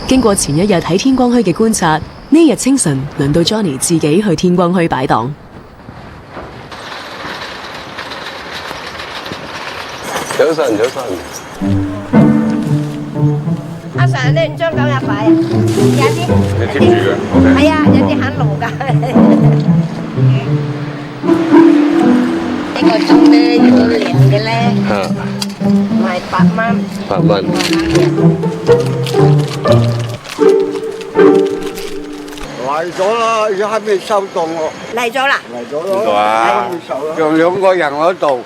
經過前一日喺天光墟嘅觀察，呢日清晨輪到 Johnny 自己去天光墟擺檔。早晨，早晨。阿 Sir， 你唔將狗入擺啊？有啲你貼住嘅，係啊，有啲肯路㗎。呢個鐘咧，如果靚嘅咧，賣8蚊。8蚊。嚟咗啦，而家未收檔喎。嚟咗啦。嚟咗咯。哇！仲2個人喺度。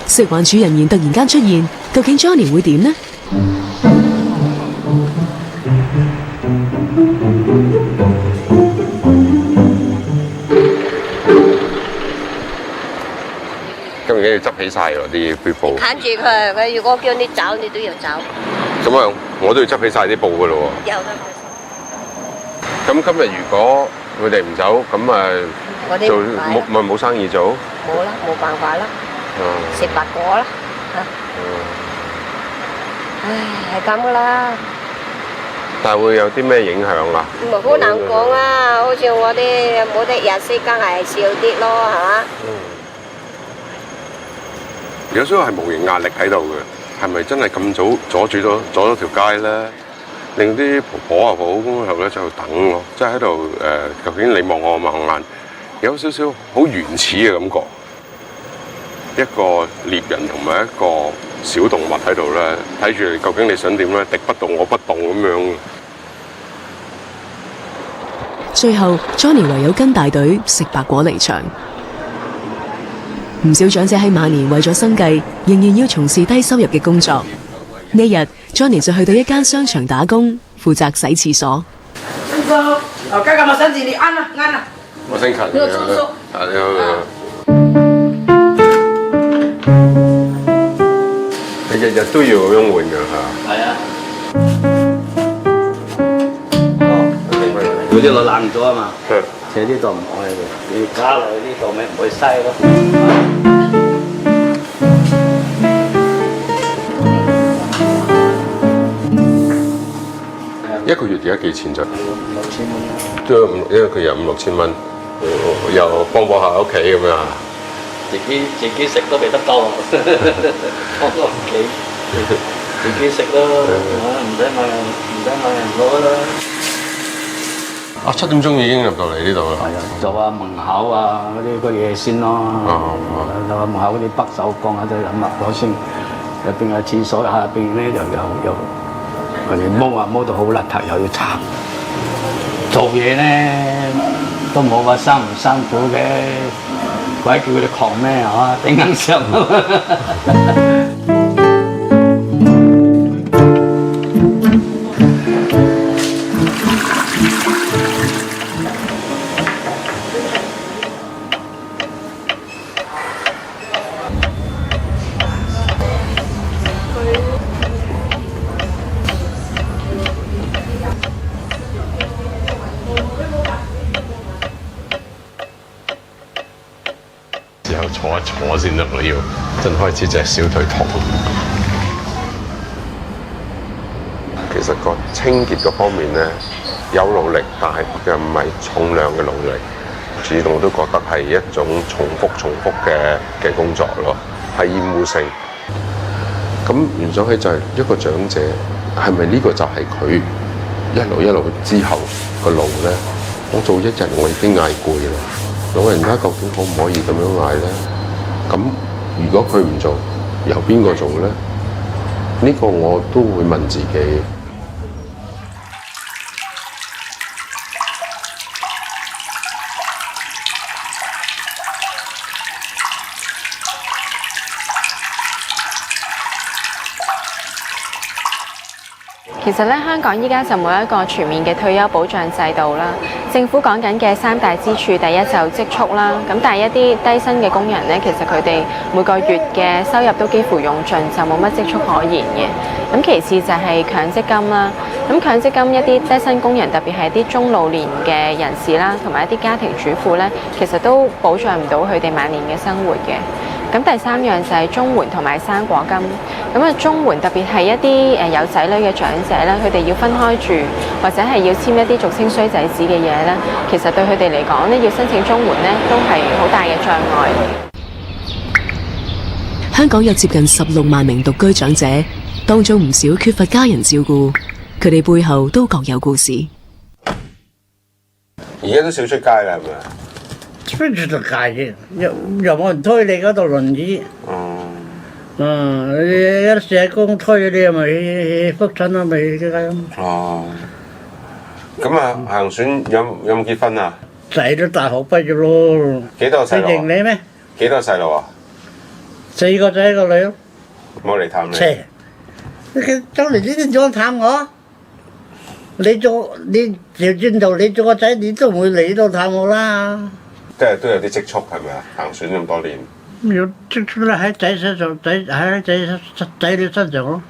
食環署人員突然間出現，究竟 Johnny 會點呢？咁而家要執起晒咯啲杯布。睇住佢，佢如果叫你走，你都要走。咁啊，我都要執起晒啲布噶咯喎。有㗎。咁今日如果佢哋唔走，咁啊做冇生意做？冇啦，冇辦法啦。食白果啦，唉，係咁噶啦。但係會有啲咩影響啊？咪好難講啊！好似我啲冇得日息，梗係少啲咯，係嘛？有時候係無形壓力喺度嘅，係咪真係咁早阻咗條街咧？令啲婆婆又好咁後咧就等咯，即係喺度究竟你望我望眼，有少少好原始嘅感覺。一個獵人同埋一個小動物喺度咧，睇住你究竟你想點咧？敵不動我不動咁樣。最後 Johnny 唯有跟大隊食白果離場。唔少長者喺晚年為咗生計，仍然要從事低收入嘅工作。呢日 Johnny 就去到一間商場打工，負責洗廁所。叔叔，我家咁嘅身子，你啱啦，啱啦。我姓陳。呢個叔叔。你好。你日日都要咁樣換㗎嚇？係啊。嗰啲攞爛咗啊嘛。其實呢度唔可以嘅，你加落去呢度咪唔會嘥咯。一個月而家幾錢啫？5、6千蚊。即係一個月5、6千蚊，又幫下屋企咁樣。自己食都未得多，幫到屋企，自己食咯，唔使買人攞啦。7點鐘已經入到嚟呢度啦。係啊，做下門口啊嗰啲嘢先咯。做下門口嗰啲北手鋼啊，都諗下咗先。入邊嘅廁所下邊咧又佢哋摸到好邋遢，又要擦。做嘢咧都冇話辛唔辛苦嘅。鬼叫佢哋狂咩嚇？頂硬上。坐一坐先得，我要真開始隻小腿痛。其實個清潔嗰方面咧有努力，但係又唔係重量嘅努力，主動都覺得係一種重複嘅工作咯，係厭惡性。咁聯想起就係一個長者，係咪呢個就係佢一路之後個路咧？我做一日我已經嗌攰啦。老人家究竟可唔可以咁樣嗌咧？咁如果佢唔做，由邊個做咧？呢個我都會問自己。其實咧，香港依家就冇一個全面嘅退休保障制度啦。政府講緊嘅3大支柱，第一就積蓄啦。咁但係一啲低薪嘅工人咧，其實佢哋每個月嘅收入都幾乎用盡，就冇乜積蓄可言嘅。咁其次就係強積金啦。咁強積金一啲低薪工人，特別係啲中老年嘅人士啦，同埋一啲家庭主婦咧，其實都保障唔到佢哋晚年嘅生活嘅。咁第三樣就係綜援同埋生果金。咁啊，綜援特別係一啲有仔女嘅長者咧，佢哋要分開住，或者係要簽一啲俗稱衰仔紙嘅嘢咧，其實對佢哋嚟講咧，要申請綜援咧，都係好大嘅障礙。香港有接近16萬名獨居長者，當中唔少缺乏家人照顧，佢哋背後都各有故事。而家都少出街啦，係咪啊？出到街嘅，又冇人推你嗰度輪椅。你一社工推你，咪覆診咯，咪咁解。咁啊，行選有冇結婚啊？仔都大學畢業咯。幾多細路？你認你咩？幾多細路啊？4個仔1個女咯。冇嚟探你。你周年先做探我？你調轉頭，你做個仔，你都唔會嚟到探我啦。即係都有啲積蓄係咪啊？行選咁多年。有積蓄啦，喺仔身上，喺仔女身上咯。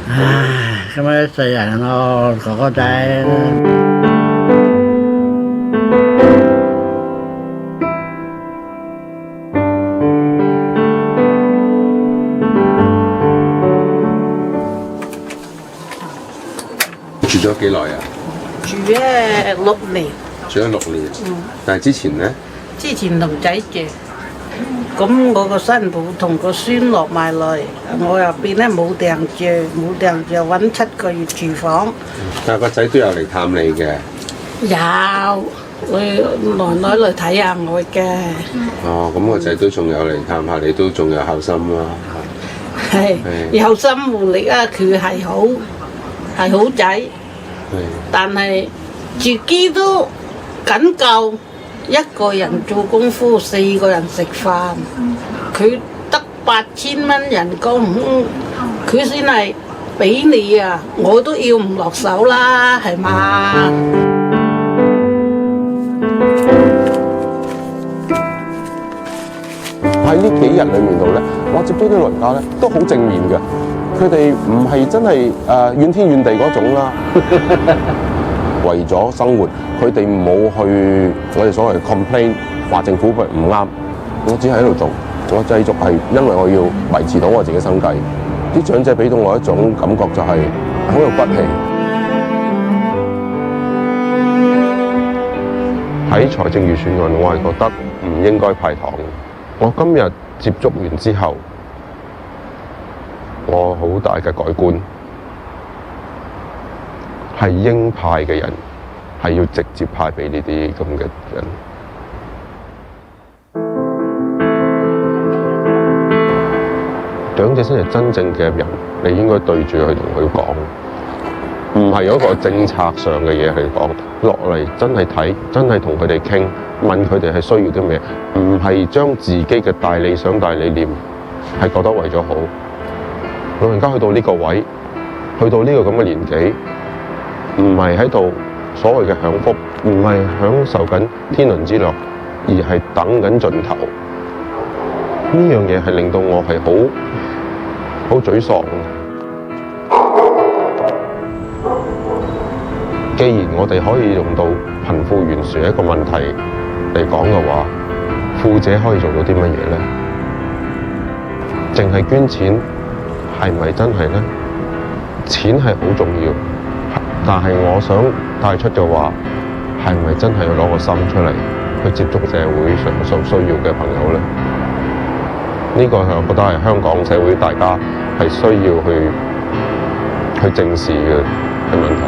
唉，咁啊一世人咯，哥哥仔。住咗幾耐啊？住咗6年。住咗6年。但係之前咧？之前同仔住，咁我個新抱同個孫落埋嚟，我入邊咧冇訂住揾7個月住房。但係個仔都有嚟探你嘅。有，會耐耐嚟睇下我嘅。哦，咁個仔都仲有嚟探下你，都仲有孝心啦。係有心無力啊！佢係好仔，但係自己都緊夠1個人做功夫，4個人食飯。佢得8000蚊人工，佢先係俾你啊！我都要唔落手啦，係嘛？喺呢幾日裏面度咧，我接觸啲老人家咧都好正面嘅，佢哋唔係真係怨天怨地嗰種啦。為咗生活，佢哋冇去我哋所謂 complain 話政府唔啱，我只係喺度做，我繼續係因為我要維持到我自己生計。啲長者俾到我一種感覺就係好有骨氣。喺財政預算案，我係覺得唔應該派糖。我今日接觸完之後，我好大嘅改觀，係應派嘅人係要直接派俾呢啲咁嘅人。長者先係真正嘅人，你應該對住佢同佢講，唔係有一個政策上嘅嘢去講，落嚟真係睇，真係同佢哋傾。問佢哋係需要啲咩，唔係將自己嘅大理想、大理念係覺得為咗好。老人家去到呢個位，去到呢個咁嘅年紀，唔係喺度所謂嘅享福，唔係享受緊天倫之樂，而係等緊盡頭。呢樣嘢係令到我係好沮喪。既然我哋可以用到貧富懸殊一個問題嚟講嘅話，富者可以做到啲乜嘢咧？淨係捐錢係咪真係咧？錢係好重要，但係我想帶出嘅話，係咪真係要攞個心出嚟去接觸社會上所需要嘅朋友咧？呢個係我覺得係香港社會大家係需要去正視嘅問題。